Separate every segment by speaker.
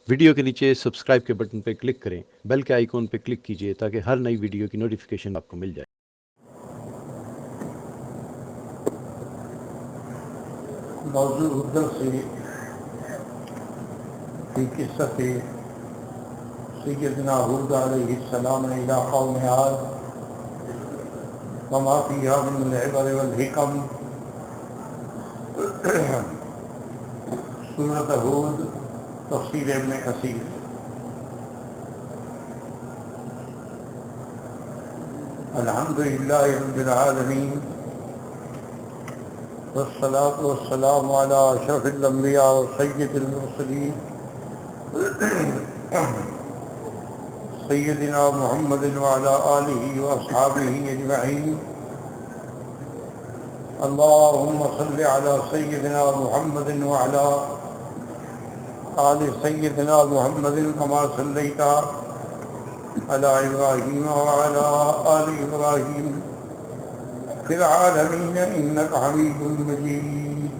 Speaker 1: Video کے نیچے subscribe کے بٹن پہ کلک کریں، بیل کے آئیکن پہ کلک کیجئے تاکہ ہر نئی ویڈیو کی نوٹیفیکیشن آپ کو مل جائے۔
Speaker 2: موضوع درس في قصة سيدنا هود عليه السلام إلى قوم عاد وما فيها من العبر والحكم. سورة هود تفسیر ابن کثیر. الحمد للہ رب العالمین والصلاة والسلام على اشرف الانبیاء وسید المرسلین سیدنا محمد وعلى آلہ واصحابہ اجمعین. اللهم صل على سيدنا محمد وعلى آل سيدنا محمد كما صليت على إبراهيم وعلى آل إبراهيم في العالمين إنك حميد مجيد.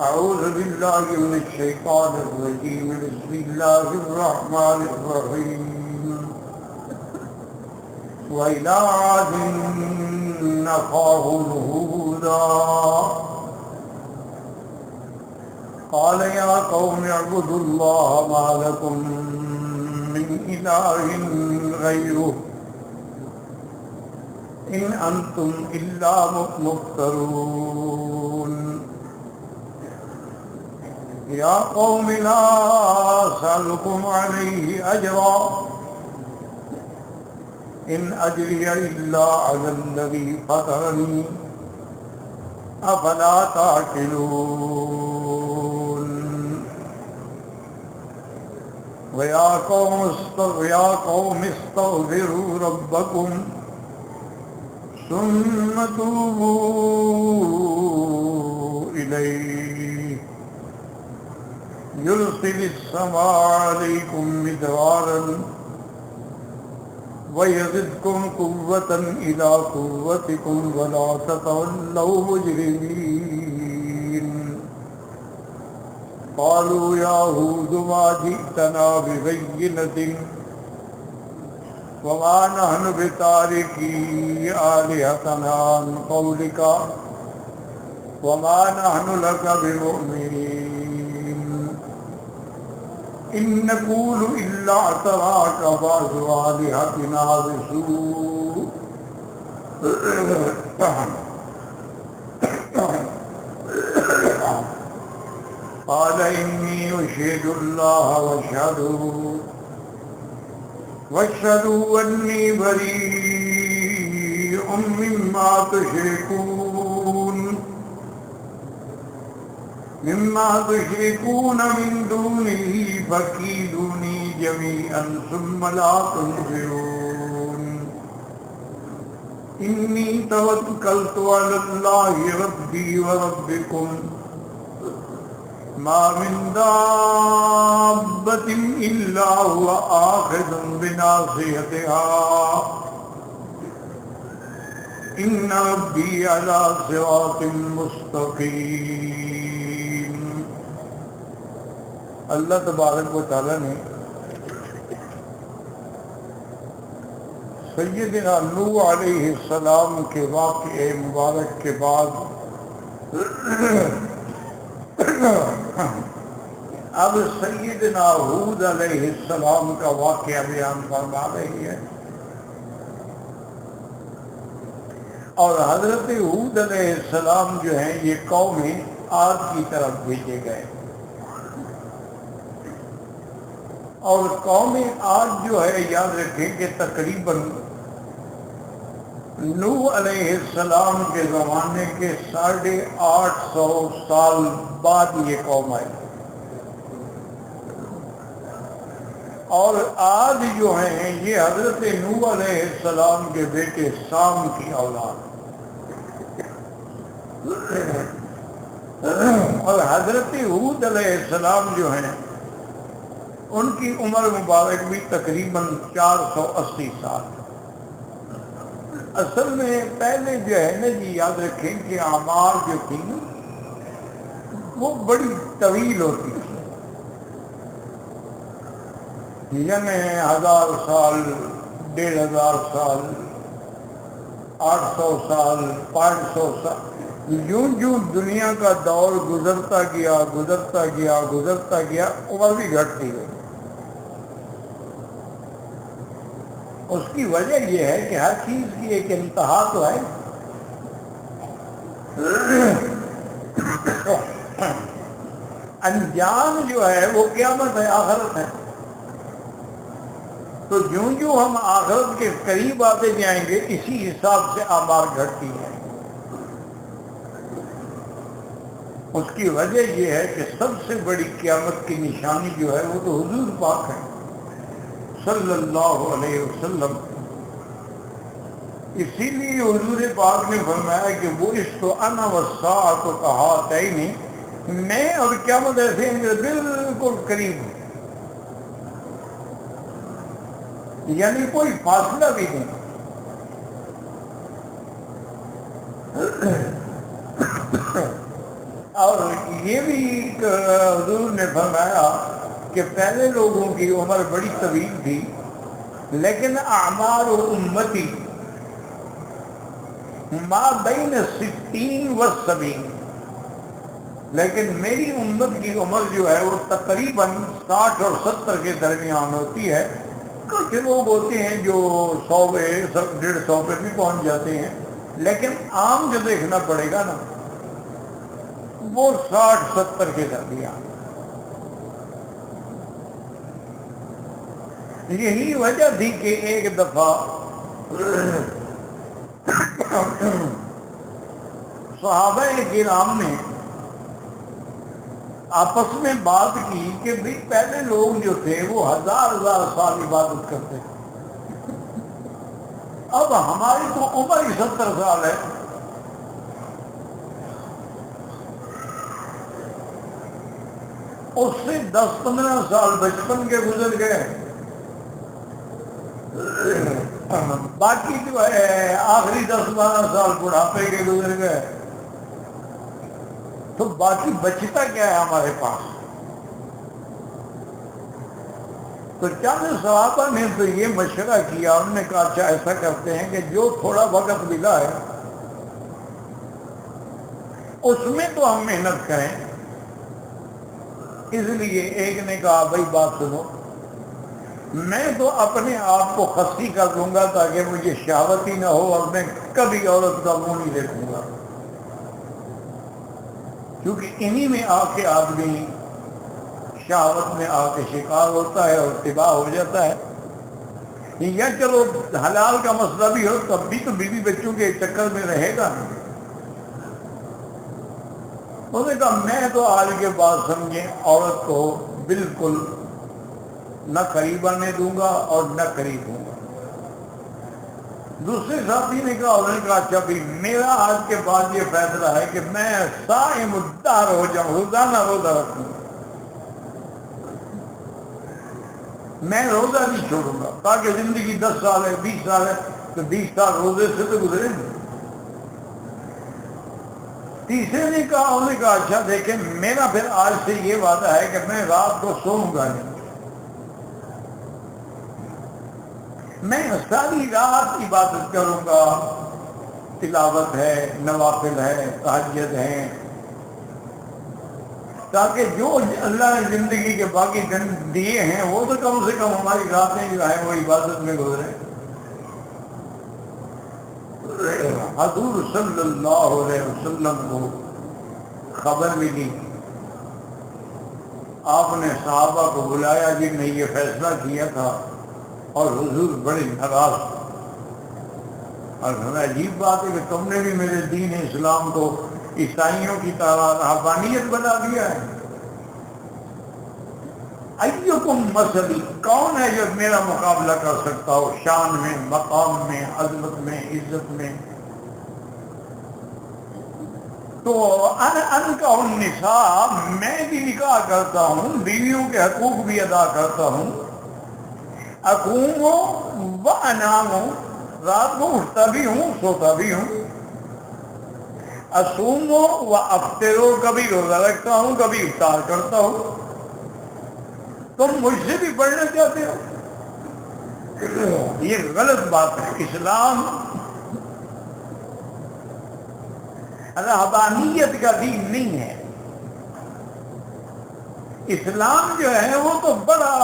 Speaker 2: أعوذ بالله من الشيطان الرجيم. بسم الله الرحمن الرحيم. وإلى عاد أخاهم هودا قال يا قوم اعبدوا الله ما لكم من إله غيره إن أنتم إلا مفترون. يا قوم لا أسألكم عليه أجرا إن أجري إلا على الذي فطرني أفلا تعقلون. ويا قوم استغفروا ربكم ثم توبوا إليه يرسل السماء عليكم مدرارا وَيَزِدْكُمْ قُوَّةً إِلَىٰ قُوَّتِكُمْ وَلَا تَتَوَلَّوْا مُجْرِمِينَ. قَالُوا يَا هُودُ مَا جِئْتَنَا بِبَيِّنَةٍ وَمَا نَحْنُ بِتَارِكِي آلِهَتِنَا عَنْ قَوْلِكَ وَمَا نَحْنُ لَكَ بِمُؤْمِنِينَ. إن نقول إلا اعتراك بعض آلهتنا بسوء قال إني أشهد الله واشهدوا أني بريء مما تشركون من دونه فكيدوني جميعا ثم لا تنظرون. إني توكلت على الله ربي وربكم ما من دابة إلا هو آخذ بناصيتها إن ربي على صراط مستقيم. اللہ تبارک و تعالی نے سیدنا نوح علیہ السلام کے واقعے مبارک کے بعد اب سیدنا ہود علیہ السلام کا واقعہ بیان فرما رہی ہے. اور حضرت ہود علیہ السلام جو ہیں یہ قوم عاد کی طرف بھیجے گئے. اور قوم عاد جو ہے یاد رکھیں کہ تقریباً نوح علیہ السلام کے زمانے کے 850 سال بعد یہ قوم آئی. اور عاد جو ہیں یہ حضرت نوح علیہ السلام کے بیٹے سام کی اولاد. اور حضرت ہود علیہ السلام جو ہیں ان کی عمر مبارک بھی تقریباً 480 سال. اصل میں پہلے جو ہے نا جی یاد رکھیں کہ اعمار جو تھی وہ بڑی طویل ہوتی تھی. یعنی 1000 سال، 1500 سال، 800 سال، 500 سال، یوں یوں دنیا کا دور گزرتا گیا گزرتا گیا گزرتا گیا، عمر بھی گھٹتی گئی۔ اس کی وجہ یہ ہے کہ ہر چیز کی ایک انتہا تو ہے۔ انجام جو ہے وہ قیامت ہے، آخرت ہے۔ تو جوں جوں ہم آخرت کے قریب آتے جائیں گے، اسی حساب سے آمار گھٹتی ہے۔ اس کی وجہ یہ ہے کہ سب سے بڑی قیامت کی نشانی جو ہے وہ تو حضور پاک ہے صلی اللہ علیہ وسلم۔ اسی لیے حضور پاک نے فرمایا کہ وہ اس تو انا والساعۃ کہاتین، میں اور قیامت ایسے ہیں کہ بالکل قریب ہے، یعنی کوئی فاصلہ بھی نہیں۔ اور یہ بھی حضور نے فرمایا کہ پہلے لوگوں کی عمر بڑی طویل تھی، لیکن اعمار امتی ما بین 60 و 70، لیکن میری امت کی عمر جو ہے وہ تقریباً 60 اور 70 کے درمیان ہوتی ہے۔ کچھ لوگ ہوتے ہیں جو 100 پہ 150 پہ بھی پہنچ جاتے ہیں، لیکن عام جو دیکھنا پڑے گا نا وہ 60-70 کے درمیان۔ یہی وجہ تھی کہ ایک دفعہ صحابہ کرام نے آپس میں بات کی کہ بھی پہلے لوگ جو تھے وہ 1000 سال عبادت کرتے تھے، اب ہماری تو عمر ہی 70 سال ہے، اس سے 10-15 سال بچپن کے گزر گئے، باقی جو ہے آخری 10-12 سال بڑھاپے کے گزر گئے، تو باقی بچتا کیا ہے ہمارے پاس؟ تو چند صحابہ نے تو یہ مشورہ کیا، انہوں نے کہا اچھا ایسا کرتے ہیں کہ جو تھوڑا وقت ملا ہے اس میں تو ہم محنت کریں۔ اس لیے ایک نے کہا بھائی بات سنو، میں تو اپنے آپ کو خصی کر دوں گا تاکہ مجھے شہوت ہی نہ ہو اور میں کبھی عورت کا منہ نہیں دیکھوں گا، کیونکہ انہی میں آ کے آدمی شہوت میں آ کے شکار ہوتا ہے اور تباہ ہو جاتا ہے۔ یا چلو حلال کا مسئلہ بھی ہو تب بھی تو بیوی بچوں کے چکر میں رہے گا۔ انہوں نے کہا میں تو آج کے بعد سمجھیں عورت کو بالکل نہ قریب آنے دوں گا اور نہ قریب ہوں گا۔ دوسرے ساتھی نے کہا، انہوں نے کہا اچھا بھی میرا آج کے بعد یہ فیصلہ ہے کہ میں صائم الدہر ہو جاؤں، روزانہ روزہ رکھوں گا، میں روزہ نہیں چھوڑوں گا، تاکہ زندگی 10 سال ہے 20 سال ہے تو 20 سال روزے سے تو گزرے۔ تیسرے نے کہا، انہوں نے کہا اچھا دیکھیں میرا پھر آج سے یہ وعدہ ہے کہ میں رات کو سوؤں گا نہیں، میں ساری رات عبادت کروں گا، تلاوت ہے، نوافل ہے، تہجد ہے، تاکہ جو اللہ نے زندگی کے باقی دن دیے ہیں وہ تو کم سے کم ہماری راتیں جو ہیں وہ عبادت میں گزریں۔ حضور صلی اللہ علیہ وسلم کو خبر ملی، آپ نے صحابہ کو بلایا جن نے یہ فیصلہ کیا تھا، اور حضور بڑے ناراض، اور ہمیں عجیب بات ہے کہ تم نے بھی میرے دین اسلام کو عیسائیوں کی طرح رہبانیت بنا دیا ہے۔ ایکم مثلی، کون ہے جو میرا مقابلہ کر سکتا ہو شان میں، مقام میں، عظمت میں، عزت میں؟ تو ان کا النساء، میں بھی نکاح کرتا ہوں، بیویوں کے حقوق بھی ادا کرتا ہوں، اقوم و انام، رات کو اٹھتا بھی ہوں سوتا بھی ہوں، اصوم و افطر، کبھی روزہ رکھتا ہوں کبھی افطار کرتا ہوں، تم مجھ سے بھی پڑھنا چاہتے ہو؟ یہ غلط بات ہے. اسلام رہبانیت کا دین نہیں ہے. اسلام جو ہے وہ تو بڑا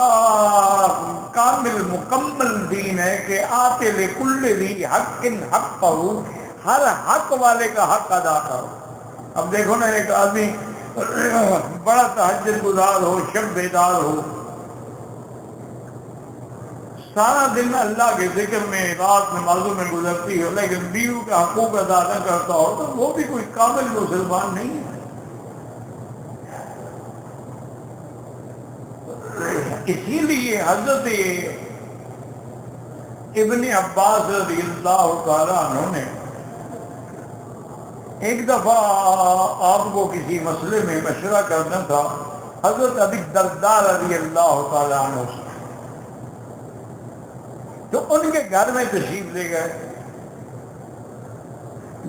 Speaker 2: کامل مکمل دین ہے کہ آتے لکل ذی حق حقہ، ہر حق والے کا حق ادا کرو. اب دیکھو نا، ایک آدمی بڑا تہجد گزار ہو، شب بیدار ہو، سارا دن اللہ کے ذکر میں، رات نمازوں میں گزرتی ہو، لیکن بیوی کا حقوق ادا نہ کرتا ہو، تو وہ بھی کوئی کامل مسلمان نہیں ہے. اسی لیے حضرت ابن عباس رضی اللہ تعالیٰ عنہ نے ایک دفعہ آپ کو کسی مسئلے میں مشورہ کرنا تھا حضرت ابی الدرداء رضی اللہ تعالیٰ عنہ سے، تو ان کے گھر میں تشریف لے گئے.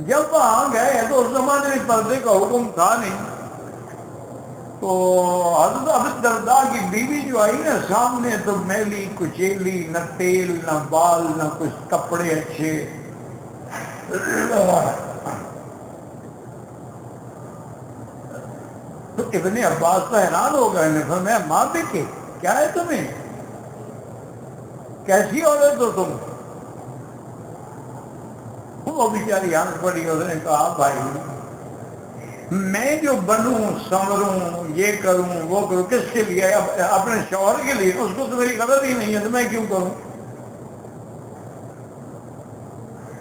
Speaker 2: جب وہاں گئے تو اس زمانے میں پردے کا حکم تھا نہیں، تو حضرت ابی الدرداء کی بیوی جو آئی نا سامنے، تو میلی کچیلی، نہ تیل نہ بال نہ کچھ کپڑے اچھے. تو ابن عباس تو حیران ہو گئے، نے فرمایا ماں بیٹے کیا ہے تمہیں، کیسی عورت ہو تم؟ وہ بیچاری آنکھ پڑی، اس نے کہا بھائی میں جو بنوں سنوروں، یہ کروں وہ کروں، کس کے لیے؟ اپنے شوہر کے لیے. اس کو تو میری قدر ہی نہیں ہے، تو میں کیوں کروں؟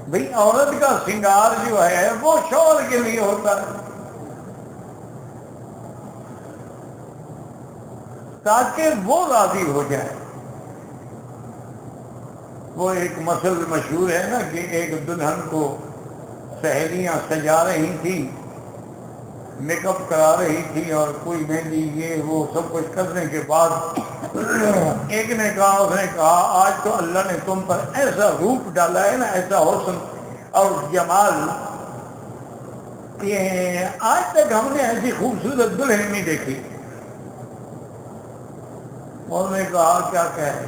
Speaker 2: بھئی عورت کا سنگار جو ہے وہ شوہر کے لیے ہوتا ہے، تاکہ وہ راضی ہو جائے. وہ ایک مثل مشہور ہے نا کہ ایک دلہن کو سہیلیاں سجا رہی تھی، میک اپ کرا رہی تھی، اور کوئی مہندی یہ وہ سب کچھ کرنے کے بعد ایک نے کہا، اس نے کہا آج تو اللہ نے تم پر ایسا روپ ڈالا ہے نا، ایسا حسن اور جمال، کہ آج تک ہم نے ایسی خوبصورت دلہن نہیں دیکھی. اور نے کہا کیا کہے،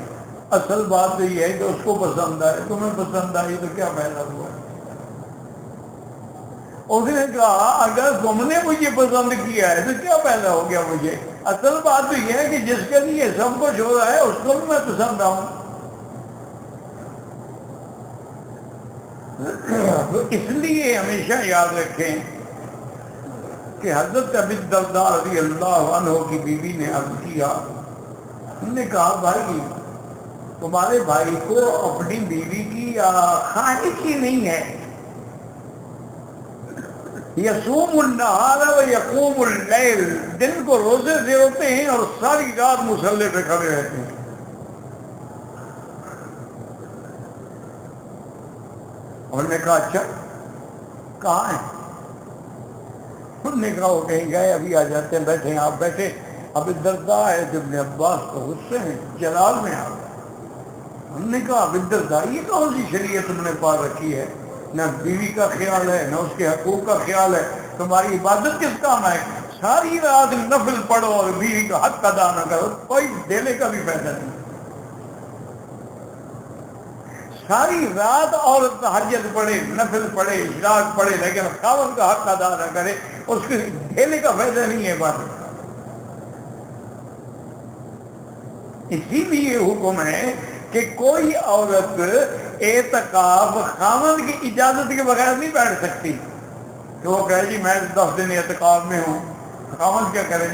Speaker 2: اصل بات تو یہ ہے کہ اس کو پسند آئے، تمہیں پسند آئی تو کیا فائدہ ہوا؟ اس نے کہا اگر تم نے مجھے پسند کیا ہے تو کیا پیدا ہو گیا مجھے؟ اصل بات تو یہ ہے کہ جس کے لیے سب کچھ ہو رہا ہے اس کو بھی میں پسند آؤں. تو اس لیے ہمیشہ یاد رکھیں کہ حضرت ابی الدرداء رضی اللہ عنہ کی بیوی نے عرض کیا، انہوں نے کہا بھائی تمہارے بھائی کو اپنی بیوی کی خواہش ہی نہیں ہے، یصوم النہار و یقوم اللیل، دن کو روزے سے ہوتے ہیں اور ساری رات مصلی پہ کھڑے رہتے ہیں. انہوں نے کہا اچھا کہاں ہیں؟ انہوں نے کہا وہ کہیں گئے، ابھی آ جاتے ہیں، بیٹھے ہیں. آپ بیٹھے. ابی الدرداء ہے ابن عباس کو غصے میں جلال میں آ گئے. انہوں نے کہا ابی الدرداء یہ کون سی شریعت تم نے پا رکھی ہے؟ نہ بیوی کا خیال ہے، نہ اس کے حقوق کا خیال ہے، تمہاری عبادت کس کام ہے؟ ساری رات نفل پڑھو اور بیوی کا حق ادا نہ کرو، کوئی دینے کا بھی فائدہ نہیں. ساری رات عورت تہجد پڑھے، نفل پڑھے، اشراق پڑھے، لیکن خاوند کا حق ادا نہ کرے، اس کے دینے کا فائدہ نہیں ہے بات. اسی لیے حکم ہے کہ کوئی عورت اعتکاف خاوند کی اجازت کے بغیر نہیں بیٹھ سکتی. کہ وہ کہے جی میں 10 دن اعتکاف میں ہوں، خاوند کیا کرے؟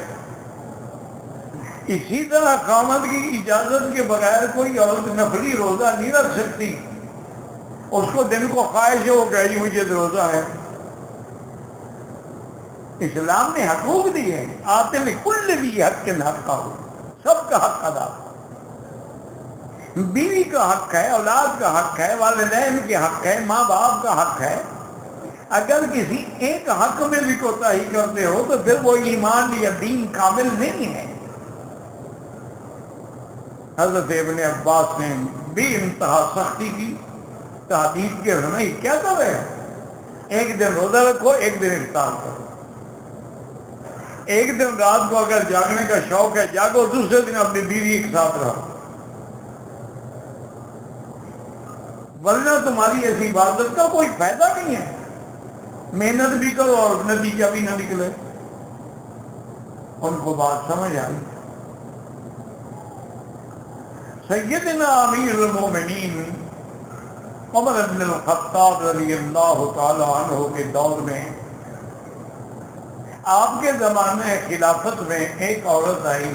Speaker 2: اسی طرح خاوند کی اجازت کے بغیر کوئی عورت نفلی روزہ نہیں رکھ سکتی. اس کو دن کو خواہش ہے، وہ کہے جی مجھے تو روزہ ہے. اسلام نے حقوق دی ہے، آتے میں کل بھی حق کے حق کا ہو، سب کا حق ادا. بیوی کا حق ہے، اولاد کا حق ہے، والدین کے حق ہے، ماں باپ کا حق ہے. اگر کسی ایک حق میں بھی کوتاہی کرتے ہو تو پھر وہ ایمان یا دین کامل نہیں ہے. حضرت ابن عباس نے بے انتہا سختی کی، تحدید کے رہے کیا کر رہے ہیں؟ ایک دن روزہ رکھو، ایک دن افطار کرو. ایک دن رات کو اگر جاگنے کا شوق ہے جاگو، دوسرے دن اپنی بیوی کے ساتھ رہو، ورنہ تمہاری ایسی عبادت کا کوئی فائدہ نہیں ہے، محنت بھی کرو اور نتیجہ بھی نہ نکلے۔ ان کو بات سمجھ آئی۔ سیدنا امیر المومنین عمر بن الخطاب رضی اللہ تعالی عنہ کے دور میں، آپ کے زمانے خلافت میں ایک عورت آئی۔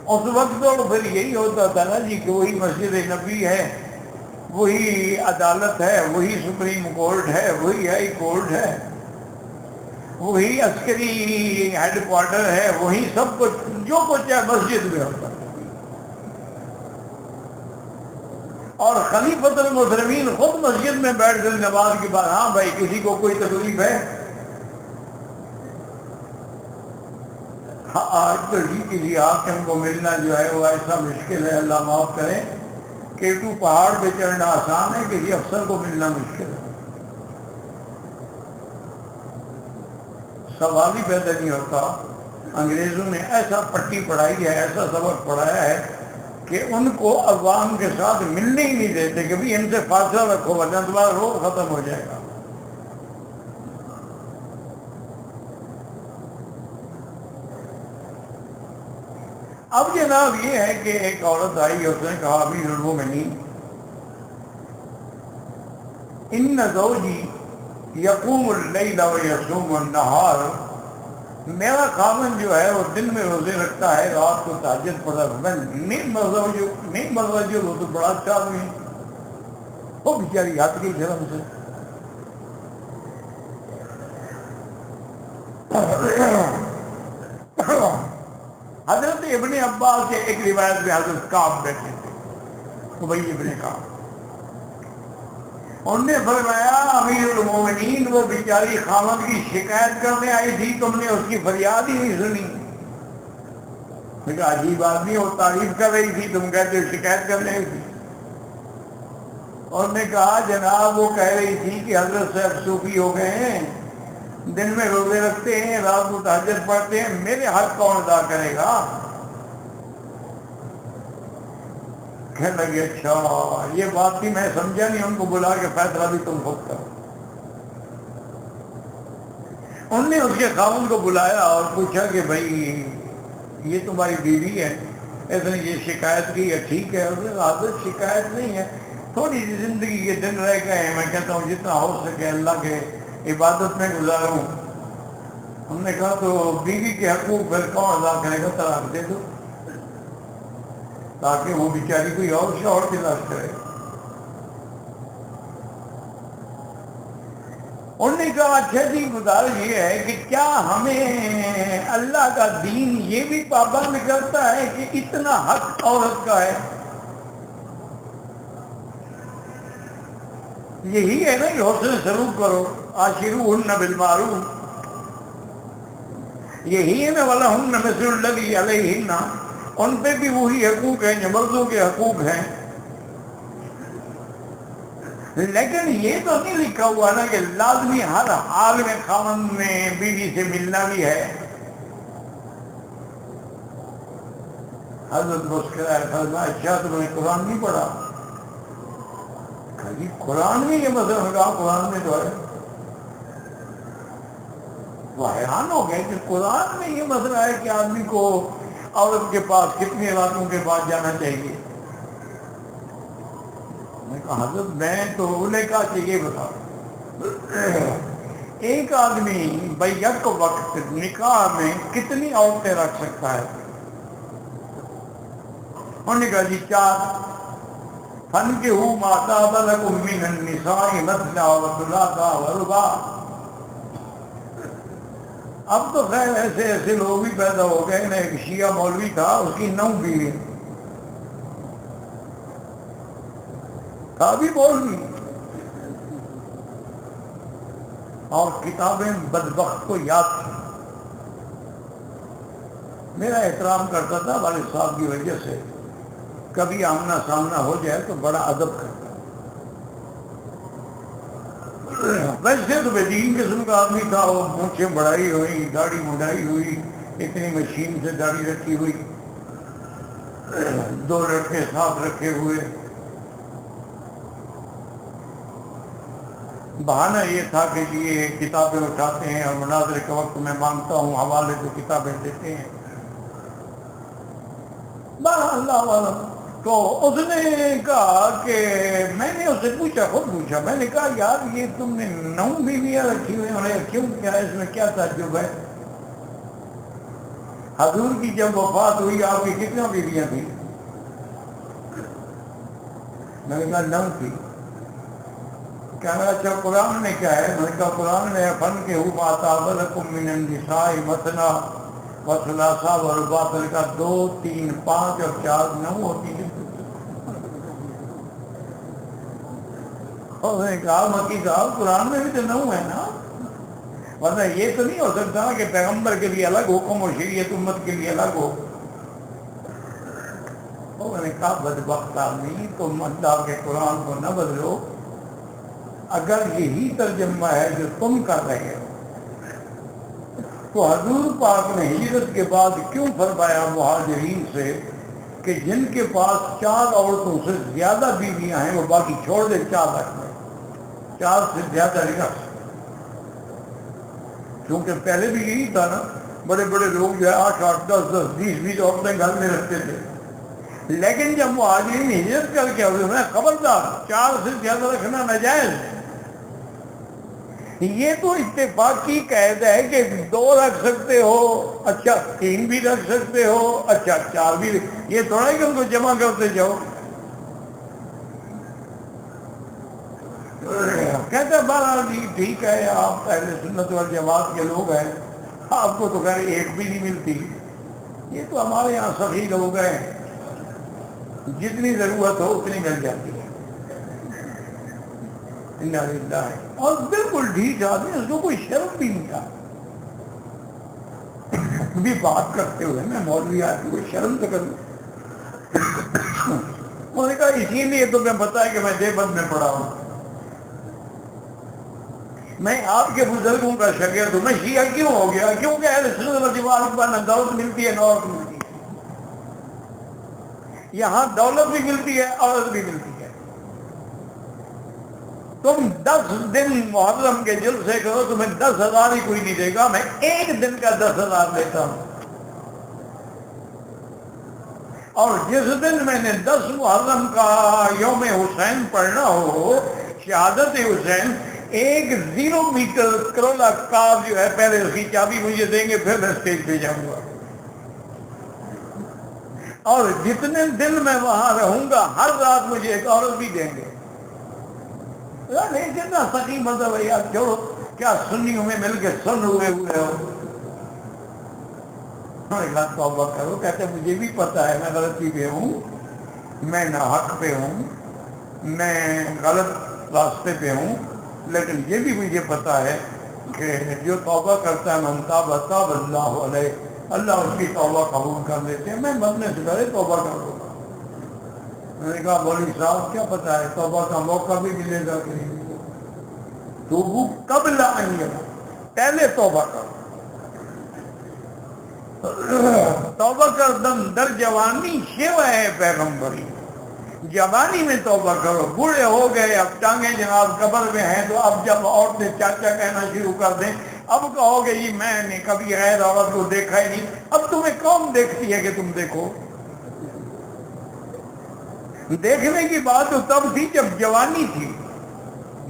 Speaker 2: اس وقت تو پھر یہی ہوتا تھا نا جی کہ وہی مسجد نبی ہے، وہی عدالت ہے، وہی سپریم کورٹ ہے، وہی ہائی کورٹ ہے، وہی عسکری ہیڈ کوارٹر ہے، وہی سب کچھ جو کچھ ہے مسجد میں ہوتا ہے۔ اور خلیفۃ المسلمین خود مسجد میں بیٹھ کر نماز کے بعد، ہاں بھائی کسی کو کوئی تکلیف ہے؟ آج تو جی کسی حاکم کو ملنا جو ہے وہ ایسا مشکل ہے، اللہ معاف کرے، کہ تو پہاڑ پہ چڑھنا آسان ہے، کسی افسر کو ملنا مشکل ہے۔ سوال ہی پیدا نہیں ہوتا۔ انگریزوں نے ایسا پٹی پڑھائی ہے، ایسا سبق پڑھایا ہے کہ ان کو عوام کے ساتھ ملنے ہی نہیں دیتے کہ بھی ان سے فاصلہ رکھو ورنہ تمہارا روز ختم ہو جائے گا۔ اب جناب یہ ہے کہ ایک عورت آئی، اس نے کہا امیر المومنین ان زوجی یقوم اللیل ویصوم النہار، میرا خاوند جو ہے وہ دن میں روزے رکھتا ہے، رات کو تہجد پڑھتا ہے۔ نعم الرجل، وہ تو بڑا اچھا آدمی ہے، وہ بیچاری ہاتھ کی شرم سے۔ حضرت ابن عباس کے ایک روایت میں حضرت کعب بیٹھے تھے، ابی ابن کعب، انہوں نے فرمایا امیر المومنین وہ بیچاری خاوند کی شکایت کرنے آئی تھی، تم نے اس کی فریاد ہی نہیں سنی۔ میں کہا عجیب آدمی، وہ تعریف کر رہی تھی، تم کہتے ہو شکایت کرنے آئی تھی۔ اور نے کہا جناب وہ کہہ رہی تھی کہ حضرت صاحب صوفی ہو گئے ہیں، دن میں روزے رکھتے ہیں، رات کو تہجد پڑھتے ہیں، میرے حق کون ادا کرے گا؟ کہنے لگے اچھا یہ بات تھی، میں سمجھا نہیں، ان کو بلا کے فیصلہ بھی تم خود کرو۔ انہوں نے اس کے خاوند کو بلایا اور پوچھا کہ بھائی یہ تمہاری بیوی ہے، اس نے یہ شکایت کی ہے، ٹھیک ہے؟ اس نے کہا حضرت شکایت نہیں ہے، تھوڑی سی زندگی کے دن رہ گئے ہیں، میں کہتا ہوں جتنا ہو سکے اللہ کے عبادت میں گزاروں۔ ہم نے کہا تو بیوی کے حقوق پھر کون ادا کرے گا؟ طلاق دے دو تاکہ وہ بیچاری کوئی اور شوہر تلاش کرے۔ انہوں نے کہا اچھا جی گزارش یہ ہے کہ کیا ہمیں اللہ کا دین یہ بھی پابند کرتا ہے کہ اتنا حق عورت کا ہے؟ یہی ہے نا کہ حسن سلوک کرو، عاشروہن بالمعروف، یہی ہے نا وَلَهُنَّ مِثْلُ الَّذِي عَلَيْهِنَّ، ان پہ بھی وہی حقوق ہیں جو مردوں کے حقوق ہیں۔ لیکن یہ تو نہیں لکھا ہوا نا کہ لازمی ہر حال میں خاوند میں بیوی سے ملنا بھی ہے۔ حضرت مسکرائے فرمایا اچھا تم نے قرآن نہیں پڑھا؟ جی قرآن میں یہ مسئلہ کہا، قرآن میں تو ہے۔ وہ حیران ہو گئے کہ قرآن میں یہ مسئلہ ہے کہ آدمی کو عورت کے پاس کتنے راتوں کے بعد جانا چاہیے؟ میں کہا حضرت میں تو انہیں کہا کہ یہ بتاؤ ایک آدمی بیک وقت نکاح میں کتنی عورتیں رکھ سکتا ہے؟ انہوں نے کہا جی 4۔ فَانكِحُوا مَا طَابَ لَكُم مِّنَ النِّسَاءِ مَثْنَىٰ وَثُلَاثَ وَرُبَاعَ۔ اب تو خیر ایسے ایسے لوگ بھی پیدا ہو گئے نا، ایک شیعہ مولوی تھا، اس کی 9 بیوی تھا بھی مولوی، اور کتابیں بدبخت کو یاد تھی۔ میرا احترام کرتا تھا والد صاحب کی وجہ سے، کبھی آمنا سامنا ہو جائے تو بڑا ادب کرتا۔ ویسے تو بہترین قسم کا آدمی تھا، وہ مونچھیں بڑھائی ہوئی، داڑھی منڈائی ہوئی، اتنی مشین سے داڑھی رکھی ہوئی، 2 لڑکے ساتھ رکھے ہوئے. بہانہ یہ تھا کہ یہ کتابیں اٹھاتے ہیں اور مناظرے کے وقت میں مانگتا ہوں حوالے تو کتابیں دیتے ہیں. اللہ عالم. تو اس نے کہا کہ میں نے اس سے پوچھا، خود پوچھا، میں نے کہا یار یہ تم نے 9 بیویاں رکھی ہوئی ہیں، کیوں، کیا اس میں کیا تعجب ہے؟ حضور کی جب وفات ہوئی آپ کی کتنا بیویاں تھیں؟ میں نے کہا 9 تھی. کہنا اچھا قرآن میں کیا ہے؟ میں نے کہا قرآن میں فن کے ما طاب لکم من النساء مثنی وثلاث ورباع، کا 2 3 5 اور 4 9 ہوتی ہے. اور میں نے کہا مکی صاحب قرآن میں بھی تو 9 ہے نا، ورنہ یہ تو نہیں ہو سکتا نا کہ پیغمبر کے لیے الگ حکم اور شریعت امت کے لیے الگ ہو. اور میں نے کہا بدبخت آدمی، تم اللہ کے قرآن کو نہ بدلو. اگر یہی ترجمہ ہے جو تم کر رہے ہو تو حضور پاک نے ہجرت کے بعد کیوں فرمایا مہاجرین سے کہ جن کے پاس 4 عورتوں سے زیادہ بیویاں ہیں وہ باقی چھوڑ دے، 4 رکھ لیں، 4 سے زیادہ نہیں رکھ سکتے. کیونکہ پہلے بھی یہی تھا نا، بڑے بڑے لوگ جو ہے 8 8 10 10 20 20 عورتیں گھر میں رکھتے تھے. لیکن جب مہاجرین ہجرت کر کے حضور نے خبردار 4 سے زیادہ رکھنا ناجائز ہے. یہ تو اتفاقی قید ہے کہ 2 رکھ سکتے ہو، اچھا 3 بھی رکھ سکتے ہو، اچھا 4 بھی، یہ تھوڑا ہے کہ ان کو جمع کرتے جاؤ. کہتے بہرحال جی ٹھیک ہے، آپ اہل سنت والجماعت کے لوگ ہیں، آپ کو تو خیر ایک بھی نہیں ملتی. یہ تو ہمارے یہاں سخی لوگ ہیں، جتنی ضرورت ہو اتنی مل جاتی ہے. اور بالکل ڈھیٹ آدمی، اس کو کوئی شرم بھی نہیں تھا. بھی بات کرتے ہوئے میں مولوی آدمی کوئی شرم تو کروں. انہوں نے کہا اسی لیے تو میں پتا ہے کہ میں دیوبند میں پڑھا ہوں، میں آپ کے بزرگوں کا شاگرد ہوں. میں شیعہ کیوں ہو گیا؟ کیونکہ اہل سنت والجماعت کو نہ دولت ملتی ہے نہ عورت ملتی ہے. یہاں دولت بھی ملتی ہے، عورت بھی ملتی ہے. تم 10 دن محرم کے جلسے کرو، تمہیں 10,000 ہی کوئی نہیں دے گا، میں 1 دن کا 10,000 دیتا ہوں. اور جس دن میں نے 10 محرم کا یوم حسین پڑھنا ہو، شہادت حسین، 1 0 میٹر کرولا کار جو ہے، پہلے اس کی چابی مجھے دیں گے، پھر میں اسٹیج پہ جاؤں گا. اور جتنے دن میں وہاں رہوں گا ہر رات مجھے ایک عورت بھی دیں گے. نہیں کتنا سخی مذہب ہے یار، چھوڑو، کیا سنیوں میں مل کے سن ہوئے ہو. توبہ کرو. کہتے مجھے بھی پتا ہے میں غلطی پہ ہوں، میں ناحق پہ ہوں، میں غلط راستے پہ ہوں، لیکن یہ بھی مجھے پتا ہے کہ جو توبہ کرتا ہے من تاب تاب اللہ علیہ، اللہ اس کی توبہ قبول کر لیتے ہیں. میں مرنے سے پہلے توبہ کر دوں گا. میں نے کہا مولوی صاحب کیا پتا ہے توبہ کا موقع بھی ملے گا کہ نہیں. توبو قبل ان یموت، پہلے توبہ کرو. توبہ کر دم در جوانی شیو ہے پیغمبری، جوانی میں توبہ کرو. بوڑھے ہو گئے، اب ٹانگیں جناب قبر میں ہیں، تو اب جب عورتیں چاچا کہنا شروع کر دیں، اب کہو گے جی میں نے کبھی غیر عورت کو دیکھا ہی نہیں. اب تمہیں کون دیکھتی ہے کہ تم دیکھو؟ دیکھنے کی بات تو تب تھی جب جوانی تھی،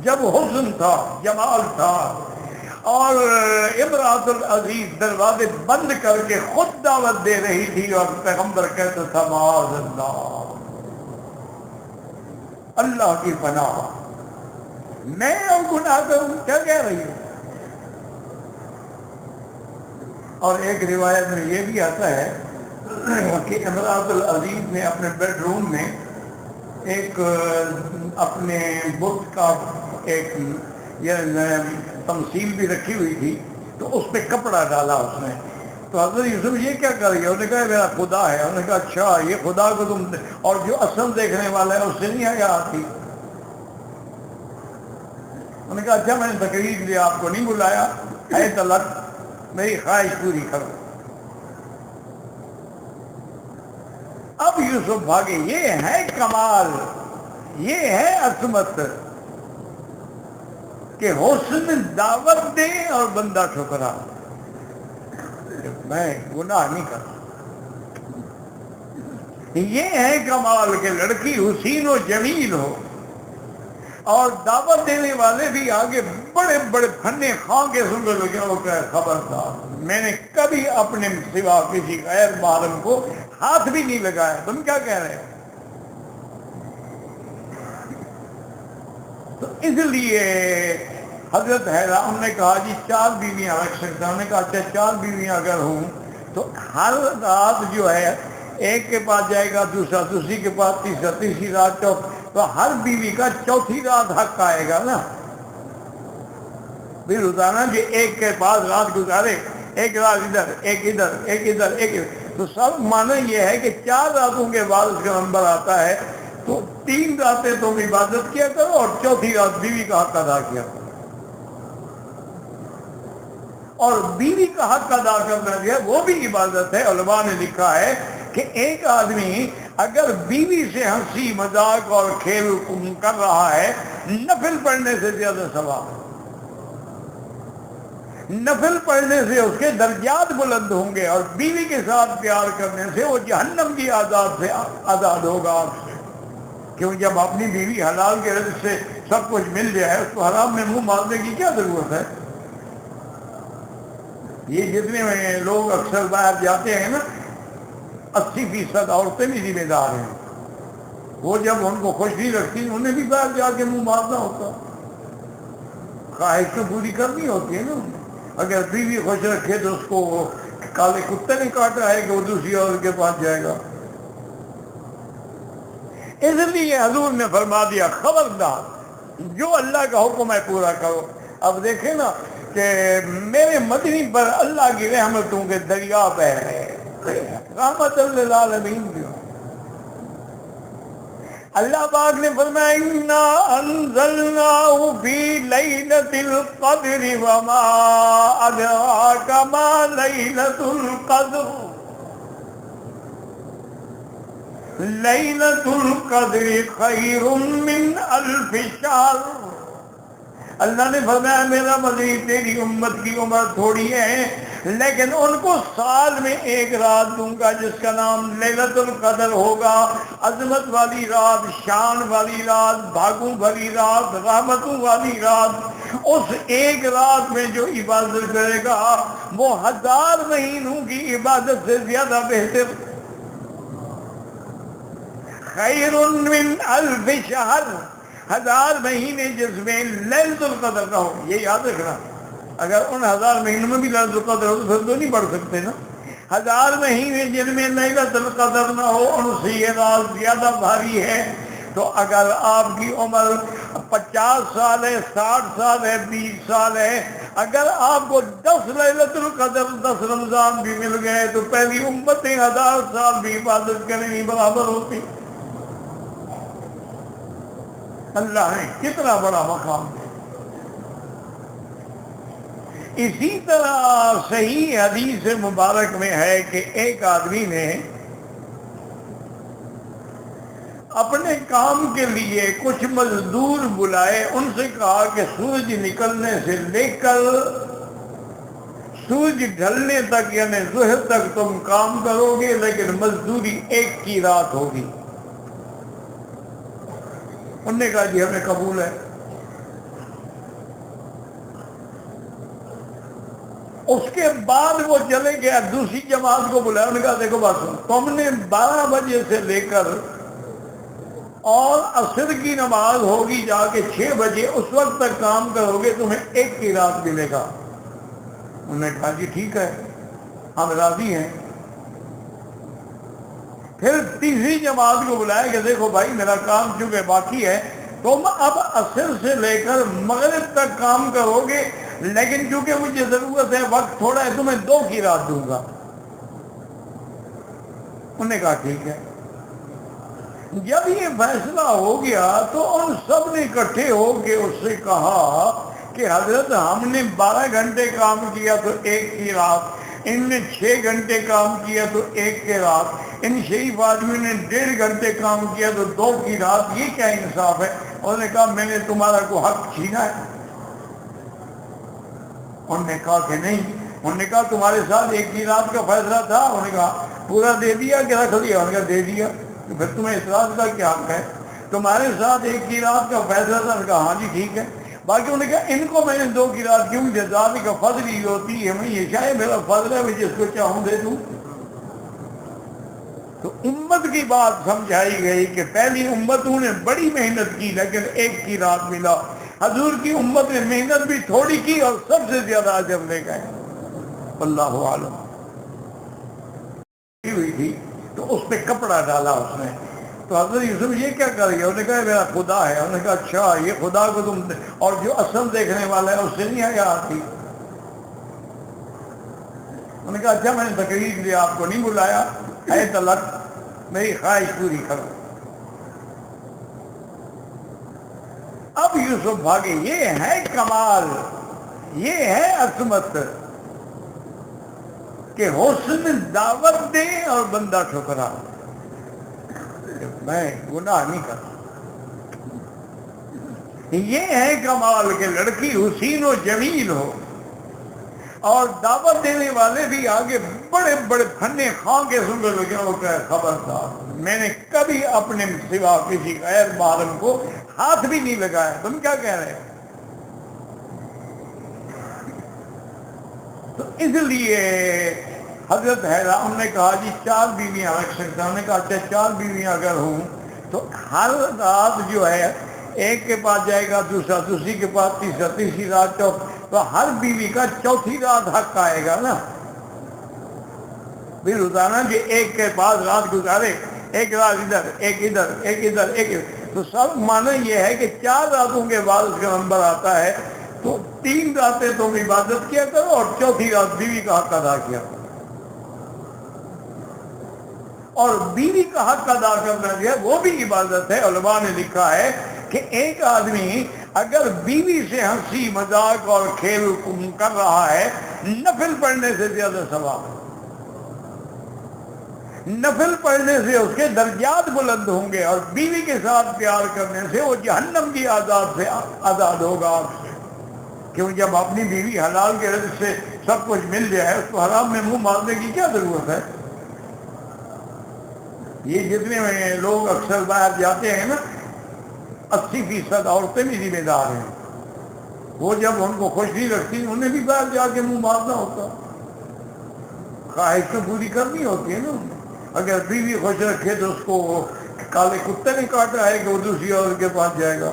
Speaker 2: جب حسن تھا، جمال تھا، اور امراۃ العزیز دروازے بند کر کے خود دعوت دے رہی تھی، اور پیغمبر کہتا تھا معاذ اللہ، اللہ کی پناہ، میں گناہ کروں، کیا کہہ رہی ہوں. اور ایک روایت میں یہ بھی آتا ہے کہ امراۃ العزیز نے اپنے بیڈ روم میں ایک اپنے بت کا ایک تمثیل بھی رکھی ہوئی تھی، تو اس پہ کپڑا ڈالا اس نے. تو حضرت یوسف یہ کیا کر رہی ہے؟ انہوں نے کہا میرا خدا ہے. انہوں نے کہا اچھا یہ خدا کو تم، اور جو اصل دیکھنے والا ہے اس سے نہیں آیا آتی. انہوں نے کہا اچھا میں نے تقریر لیے آپ کو نہیں بلایا، اے طلق میری خواہش پوری کرو۔ اب یوسف بھاگے، یہ ہے کمال، یہ ہے عظمت کہ حسن دعوت دے اور بندہ ٹھکرا۔ میں گناہ نہیں کرتا، یہ ہے کمال کہ لڑکی حسین و جمیل ہو اور دعوت دینے والے بھی آگے بڑے بڑے پھنے خواہ کے سنگے لگے ہو کہ خبردار میں نے کبھی اپنے سوا کسی غیر محرم کو ہاتھ بھی نہیں لگایا، تم کیا کہہ رہے ہو؟ تو اس لیے حضرت حیران نے کہا جی 4 بیویاں رکھ سکتا ہوں۔ انہوں نے کہا اچھا 4 بیویاں اگر ہوں تو ہر رات جو ہے ایک کے پاس جائے گا، دوسرا دوسری کے پاس، تیسرا تیسری رات، تو ہر بیوی کا چوتھی رات حق آئے گا نا۔ بھی روزانہ جو ایک کے پاس رات گزارے، ایک رات ادھر ایک ادھر ایک ادھر ایک ادھر، تو سب معنی یہ ہے کہ 4 راتوں کے بعد اس کا نمبر آتا ہے، تو 3 راتیں تم عبادت کیا کرو اور چوتھی رات بیوی کا حق ادا کیا کرو۔ اور بیوی کا حق ادا کرنا جو ہے وہ بھی عبادت ہے۔ علماء نے لکھا ہے کہ ایک آدمی اگر بیوی سے ہنسی مذاق اور کھیل کر رہا ہے، نفل پڑھنے سے زیادہ ثواب ہے۔ نفل پڑھنے سے اس کے درجات بلند ہوں گے، اور بیوی کے ساتھ پیار کرنے سے وہ جہنم کی عذاب سے آزاد ہوگا آپ سے۔ کیوں جب اپنی بیوی حلال کے رزق سے سب کچھ مل جائے، اس کو حرام میں منہ مارنے کی کیا ضرورت ہے؟ یہ جتنے لوگ اکثر باہر جاتے ہیں نا، 80% عورتیں بھی ذمہ دار ہیں۔ وہ جب ان کو خوش نہیں رکھتی انہیں بھی باہر جا کے منہ مارنا ہوتا، خواہش تو پوری کرنی ہوتی ہے نا۔ اگر بیوی خوش رکھے تو اس کو کالے کتے نے کاٹا ہے کہ وہ دوسری عورت کے پاس جائے گا۔ اس لیے حضور نے فرما دیا خبردار جو اللہ کا حکم ہے پورا کرو۔ اب دیکھیں نا کہ میرے مدنی پر اللہ کی رحمتوں کے دریا بہ رہے ہیں، رحمت للعالمین بھی۔ اللہ پاک نے فرمایا انا انزلناہ فی لیلۃ القدر وما ادراک ما لیلۃ القدر لیلۃ القدر خیر من الف شہر۔ اللہ نے فرمایا میرا مدنی تیری امت کی عمر تھوڑی ہے، لیکن ان کو سال میں ایک رات دوں گا جس کا نام لیلۃ القدر ہوگا۔ عظمت والی رات، شان والی رات، بھاگوں والی رات، رحمتوں والی رات۔ اس ایک رات میں جو عبادت کرے گا وہ 1000 مہینوں کی عبادت سے زیادہ بہتر، خیر من الف شہر، 1000 مہینے جس میں لیلۃ القدر نہ ہو۔ یہ یاد رکھنا، اگر ان 1000 مہینوں میں بھی لیلۃ القدر ہو تو پھر تو نہیں پڑھ سکتے نا۔ 1000 مہینے جن میں لیلۃ القدر نہ ہو ان سے یہ رات زیادہ بھاری ہے۔ تو اگر آپ کی عمر 50 سال ہے، 60 سال ہے، 20 سال ہے، اگر آپ کو 10 لیلۃ القدر 10 رمضان بھی مل گئے تو پہلی امتیں 1000 سال بھی عبادت کریں گی برابر ہوتی۔ اللہ نے کتنا بڑا مقام ہے۔ اسی طرح صحیح حدیث مبارک میں ہے کہ ایک آدمی نے اپنے کام کے لیے کچھ مزدور بلائے، ان سے کہا کہ سورج نکلنے سے لے کر سورج ڈھلنے تک یعنی ظہر تک تم کام کرو گے، لیکن مزدوری ایک کی رات ہوگی۔ انہوں نے کہا جی ہمیں قبول ہے۔ اس کے بعد وہ چلے گیا، دوسری جماعت کو بلایا، انہوں نے کہا دیکھو بات سنو، تم نے 12 بجے سے لے کر اور عصر کی نماز ہوگی جا کے 6 بجے، اس وقت تک کام کرو گے تمہیں ایک کی رات ملے گا۔ انہوں نے کہا جی ٹھیک ہے ہم راضی ہیں۔ پھر تیسری جماعت کو بلایا کہ دیکھو بھائی میرا کام چونکہ باقی ہے، تم اب عصر سے لے کر مغرب تک کام کرو گے، لیکن چونکہ مجھے ضرورت ہے، وقت تھوڑا ہے، تمہیں 2 کی رات دوں گا۔ انہوں نے کہا ٹھیک ہے۔ جب یہ فیصلہ ہو گیا تو ان سب نے اکٹھے ہو کے اس سے کہا کہ حضرت ہم نے 12 گھنٹے کام کیا تو ایک کی رات، ان نے 6 گھنٹے کام کیا تو ایک کی رات، ان شریف آدمی نے 1.5 گھنٹے کام کیا تو 2 کی رات، یہ کیا انصاف ہے؟ انہوں نے کہا میں نے تمہارا کوئی حق چھینا ہے؟ انہوں نے کہا کہ نہیں۔ انہوں نے کہا تمہارے ساتھ ایک کی رات کا فیصلہ تھا؟ انہوں نے کہا پورا دے دیا کہ رکھ دیا؟ انہوں نے کہا دے دیا۔ تو پھر تمہیں اعتراض کا کیا حق ہے؟ تمہارے ساتھ ایک کی رات کا فیصلہ تھا؟ انہوں نے کہا ہاں جی ٹھیک ہے۔ باقی انہوں نے کہا ان کو میں نے 2 کی رات کیوں؟ جزاد کا فضل ہی ہوتی ہے، میں یہ شاید میرا فضل ہے، میں جس کو چاہوں دے دوں۔ تو امت کی بات سمجھائی گئی کہ پہلی امتوں نے بڑی محنت کی لیکن ایک کی رات ملا، حضور کی امت نے محنت بھی تھوڑی کی اور سب سے زیادہ اجر لے گئے۔ اللہ عالم ہوئی تھی تو اس پہ کپڑا ڈالا اس نے، تو حضرت یوسف یہ کیا کر گیا؟ انہوں نے کہا میرا خدا ہے۔ انہوں نے کہا اچھا یہ خدا کو تم، اور جو اصل دیکھنے والا ہے اس سے نہیں حیا آتی؟ انہوں نے کہا اچھا میں نے تقریر کے لیے آپ کو نہیں بلایا، ہے تلک میری خواہش پوری کرو۔ اب یوسف بھاگے، یہ ہے کمال، یہ ہے عظمت کہ حسن دعوت دے اور بندہ ٹھکرا۔ میں گناہ نہیں کرتا، یہ ہے کمال کہ لڑکی حسین و جمیل ہو اور دعوت دینے والے بھی آگے بڑے بڑے پھنے خواہ کے سنگے لگے ہو کہ خبردار میں نے کبھی اپنے سوا کسی غیر محرم کو ہاتھ بھی نہیں لگایا، تم کیا کہہ رہے ہو؟ تو اس لیے حضرت حیران نے کہا جی 4 بیویاں رکھ سکتا ہوں۔ نے کہا اچھا 4 بیویاں اگر ہوں تو ہر رات جو ہے ایک کے پاس جائے گا، دوسرا دوسری کے پاس، تیسرا تیسری رات، تو ہر بیوی کا چوتھی رات حق آئے گا نا۔ پھر روزانہ کہ ایک کے پاس رات گزارے، ایک رات ادھر ایک ادھر ایک ادھر ایک ادھر، تو سب معنی یہ ہے کہ 4 راتوں کے بعد اس کا نمبر آتا ہے، تو 3 راتیں تم عبادت کیا کرو اور چوتھی رات بیوی کا حق ادا کیا کرو۔ اور بیوی کا حق ادا کرنا جو ہے وہ بھی عبادت ہے۔ علماء نے لکھا ہے کہ ایک آدمی اگر بیوی سے ہنسی مذاق اور کھیل کر رہا ہے، نفل پڑھنے سے زیادہ ثواب ہے۔ نفل پڑھنے سے اس کے درجات بلند ہوں گے، اور بیوی کے ساتھ پیار کرنے سے وہ جہنم کی عذاب سے آزاد ہوگا آپ سے۔ کیوں جب اپنی بیوی حلال کے رزق سے سب کچھ مل جائے، اس کو حرام میں منہ مارنے کی کیا ضرورت ہے؟ یہ جتنے لوگ اکثر باہر جاتے ہیں نا، 80% عورتیں بھی ذمہ دار ہیں۔ وہ جب ان کو خوش نہیں رکھتی انہیں بھی باہر جا کے منہ مارنا ہوتا، خواہش تو پوری کرنی ہوتی ہے نا۔ اگر بیوی خوش رکھے تو اس کو کالے کتے نے کاٹا ہے کہ وہ دوسری عورت کے پاس جائے گا۔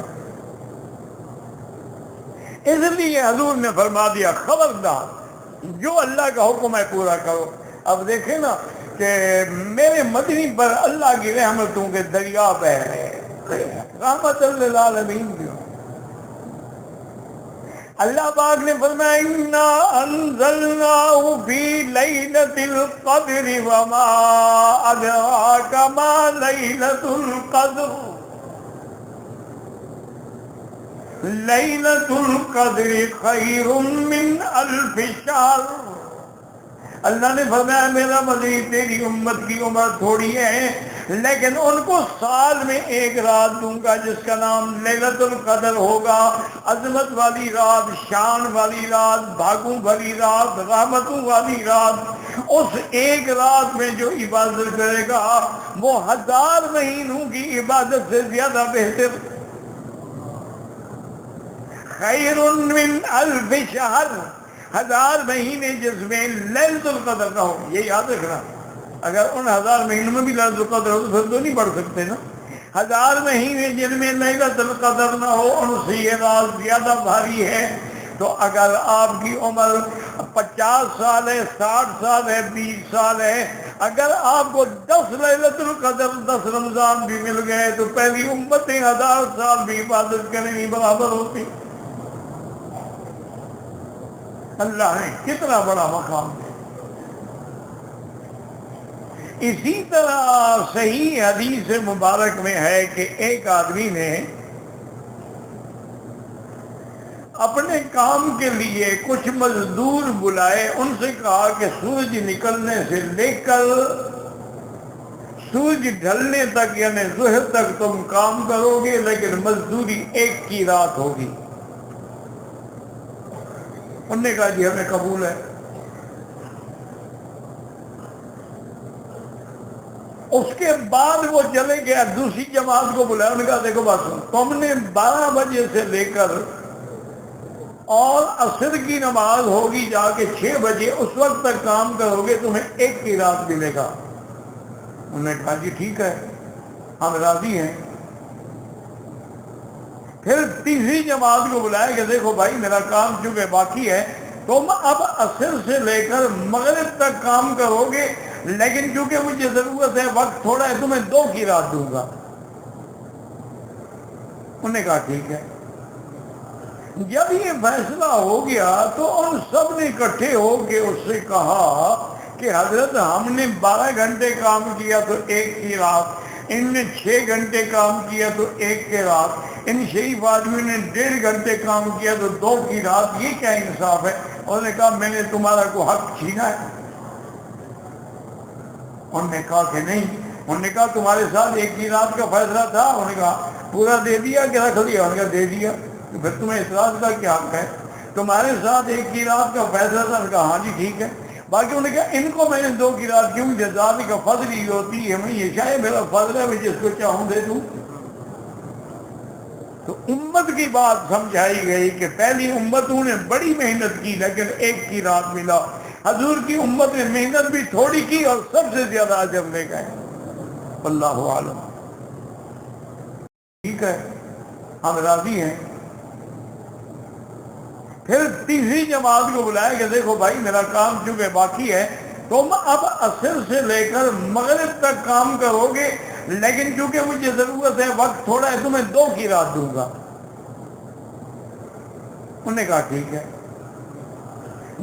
Speaker 2: اس لیے حضور نے فرما دیا خبردار جو اللہ کا حکم ہے پورا کرو۔ اب دیکھیں نا کہ میرے مدنی پر اللہ کی رحمتوں کے دریا بہ رہے ہیں، رحمت للعالمین کیوں؟ اللہ پاک نے فرمایا انا انزلناہ فی لیلۃ القدر وما ادراک ما لیلۃ القدر لیلۃ القدر خیر من الف شہر۔ اللہ نے فرمایا میرا مدنی تیری امت کی عمر تھوڑی ہے لیکن ان کو سال میں 1 رات دوں گا جس کا نام لیلۃ القدر ہوگا۔ عظمت والی رات، شان والی رات، بھاگوں والی رات، رحمتوں والی رات۔ اس 1 رات میں جو عبادت کرے گا وہ 1000 مہینوں کی عبادت سے زیادہ بہتر، خیر من الف شہر، 1000 مہینے جس میں لیلۃ القدر نہ ہو۔ یہ یاد رکھنا، اگر ان 1000 مہینوں میں بھی لیلۃ القدر ہو تو پھر تو نہیں پڑھ سکتے نا۔ 1000 مہینے جن میں لیلۃ القدر نہ ہو ان سے یہ رات زیادہ بھاری ہے۔ تو اگر آپ کی عمر 50 سال ہے، 60 سال ہے، 20 سال ہے، اگر آپ کو 10 لیلۃ القدر 10 رمضان بھی مل گئے تو پہلی امتیں 1000 سال بھی عبادت کرنے برابر ہوتی۔ اللہ نے کتنا بڑا مقام دیا۔ اسی طرح صحیح حدیث مبارک میں ہے کہ ایک آدمی نے اپنے کام کے لیے کچھ مزدور بلائے، ان سے کہا کہ سورج نکلنے سے لے کر سورج ڈھلنے تک یعنی ظہر تک تم کام کرو گے، لیکن مزدوری ایک کی رات ہوگی۔ انہوں نے کہا جی ہمیں قبول ہے۔ اس کے بعد وہ چلے گیا، دوسری جماعت کو بلایا، انہوں نے کہا دیکھو بس تم نے 12 بجے سے لے کر اور عصر کی نماز ہوگی جا کے 6 بجے، اس وقت تک کام کرو گے، تمہیں ایک کی رات ملے گا۔ انہوں نے کہا جی ٹھیک ہے ہم راضی ہیں۔ پھر تیسری جماعت کو بلایا کہ دیکھو بھائی میرا کام چونکہ باقی ہے، تم اب عصر سے لے کر مغرب تک کام کرو گے، لیکن چونکہ مجھے ضرورت ہے، وقت تھوڑا ہے، تمہیں 2 کی رات دوں گا۔ انہوں نے کہا ٹھیک ہے۔ جب یہ فیصلہ ہو گیا تو ان سب نے اکٹھے ہو کے اس سے کہا کہ حضرت ہم نے 12 گھنٹے کام کیا تو 1 کی رات، ان نے 6 گھنٹے کام کیا تو 1 کی رات، ان شریف آدمیوں نے 1.5 گھنٹے کام کیا تو 2 کی رات، یہ کیا انصاف ہے؟ انہوں نے کہا میں نے تمہارا کوئی حق چھینا ہے؟ انہوں نے کہا کہ نہیں۔ انہوں نے کہا تمہارے ساتھ 1 کی رات کا فیصلہ تھا؟ انہوں نے کہا پورا دے دیا کہ رکھ دیا؟ انہوں نے کہا دے دیا۔ تو پھر تمہیں اعتراض کا کیا حق ہے؟ تمہارے ساتھ 1 کی رات کا فیصلہ تھا؟ انہوں نے کہا ہاں جی ٹھیک ہے۔ باقی انہوں نے کہا ان کو میں نے 2 کی رات کیوں؟ جزاد کا فضل ہی ہوتی ہے، میں یہ شاید میرا فضل ہے، میں جس کو چاہوں دے دوں۔ تو امت کی بات سمجھائی گئی کہ پہلی امتوں نے بڑی محنت کی لیکن 1 کی رات ملا، حضور کی امت نے محنت بھی تھوڑی کی اور سب سے زیادہ اجر لے گئے۔ اللہ عالم۔ ٹھیک ہے ہم راضی ہیں۔ پھر تیسری جماعت کو بلایا کہ دیکھو بھائی میرا کام چونکہ باقی ہے، تم اب عصر سے لے کر مغرب تک کام کرو گے، لیکن چونکہ مجھے ضرورت ہے، وقت تھوڑا ہے، تمہیں 2 کی رات دوں گا۔ انہوں نے کہا ٹھیک ہے۔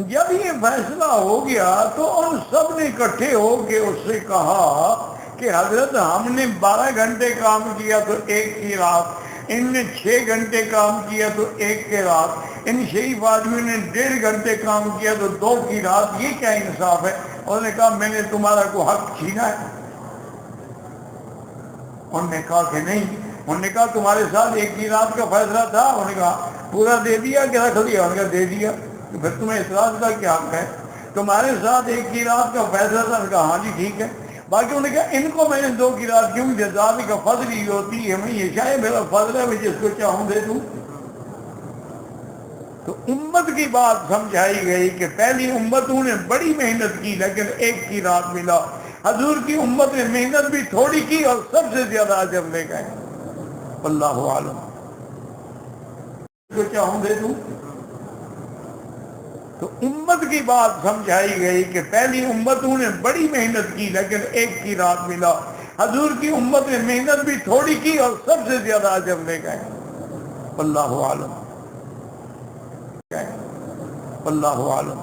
Speaker 2: جب یہ فیصلہ ہو گیا تو ان سب نے اکٹھے ہو کے اس سے کہا کہ حضرت ہم نے 12 گھنٹے کام کیا تو 1 کی رات، ان نے 6 گھنٹے کام کیا تو 1 کی رات، ان شریف آدمیوں نے 1.5 گھنٹے کام کیا تو 2 کی رات، یہ کیا انصاف ہے؟ انہوں نے کہا میں نے تمہارا کوئی حق چھینا ہے؟ انہوں نے کہا کہ نہیں۔ انہوں نے کہا تمہارے ساتھ 1 کی رات کا فیصلہ تھا؟ انہوں نے کہا پورا دے دیا کہ رکھ دیا؟ انہوں نے کہا دے دیا۔ تو پھر تمہیں اعتراض کا کیا حق ہے؟ تمہارے ساتھ 1 کی رات کا فیصلہ تھا؟ انہوں نے کہا ہاں جی ٹھیک ہے۔ باقی انہوں نے کہا ان کو میں نے 2 کی رات کیوں؟ جزاد کا فضل ہی ہوتی ہے، میں یہ شاید میرا فضل ہے، میں جس کو چاہوں دے دوں۔ تو امت کی بات سمجھائی گئی کہ پہلی امتوں نے بڑی محنت کی لیکن 1 کی رات ملا، حضور کی امت نے محنت بھی تھوڑی کی اور سب سے زیادہ اجر لے گئے۔ اللہ عالم۔ جو چاہوں دے دوں۔ تو امت کی بات سمجھائی گئی کہ پہلی امتوں نے بڑی محنت کی لیکن 1 کی رات ملا، حضور کی امت نے محنت بھی تھوڑی کی اور سب سے زیادہ اجر لے گئے۔ اللہ عالم۔ اللہ عالم۔